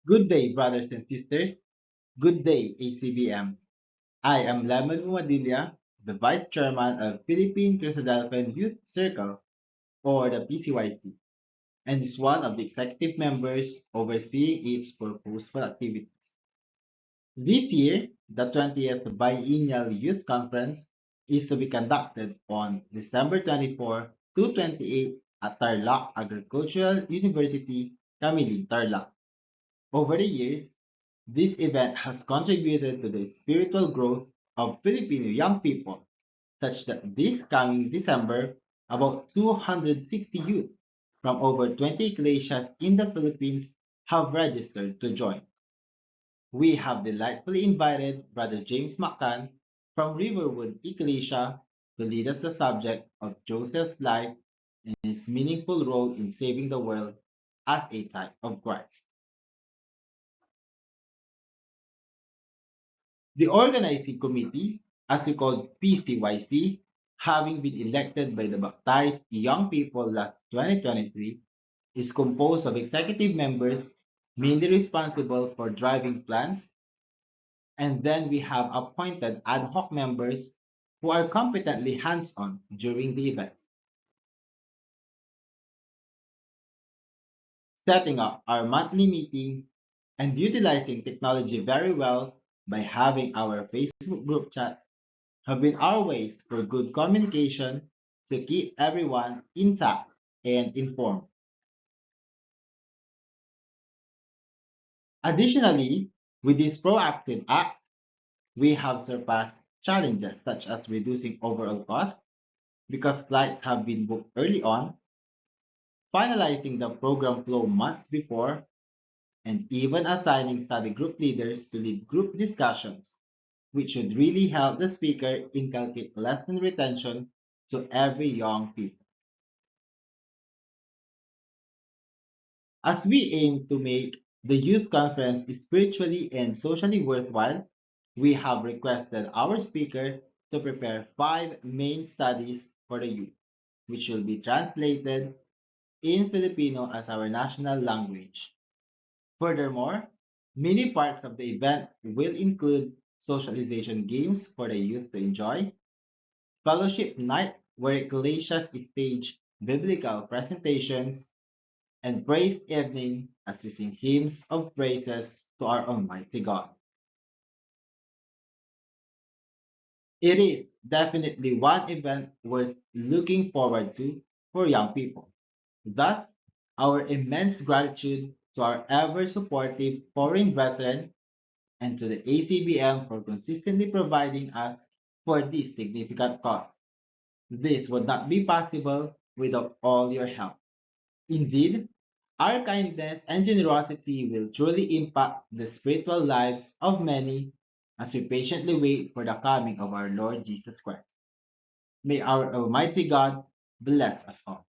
Good day, brothers and sisters. Good day, ACBM. I am Lemon Muadilla, the Vice Chairman of Philippine Chrysostom Youth Circle, or the PCYC, and is one of the executive members overseeing its purposeful activities. This year, the 20th Biennial Youth Conference is to be conducted on December 24 to 28 at Tarlac Agricultural University, Camilin, Tarlac. Over the years, this event has contributed to the spiritual growth of Filipino young people, such that this coming December, about 260 youth from over 20 ecclesias in the Philippines have registered to join. We have delightfully invited Brother James McCann from Riverwood Ecclesia to lead us the subject of Joseph's life and his meaningful role in saving the world as a type of Christ. The organizing committee, as we call PCYC, having been elected by the baptized young people last 2023, is composed of executive members mainly responsible for driving plans, and then we have appointed ad hoc members who are competently hands-on during the event, setting up our monthly meeting and utilizing technology very well by having our Facebook group chats have been our ways for good communication to keep everyone intact and informed. Additionally, with this proactive act, we have surpassed challenges such as reducing overall cost because flights have been booked early on, finalizing the program flow months before, and even assigning study group leaders to lead group discussions, which should really help the speaker inculcate lesson retention to every young people. As we aim to make the youth conference spiritually and socially worthwhile, we have requested our speaker to prepare five main studies for the youth, which will be translated in Filipino as our national language. Furthermore, many parts of the event will include socialization games for the youth to enjoy, fellowship night where ecclesias stage biblical presentations, and praise evening as we sing hymns of praises to our Almighty God. It is definitely one event worth looking forward to for young people. Thus, our immense gratitude to our ever supportive foreign brethren and to the ACBM for consistently providing us for this significant cause. This would not be possible without all your help. Indeed, our kindness and generosity will truly impact the spiritual lives of many as we patiently wait for the coming of our Lord Jesus Christ. May our Almighty God bless us all.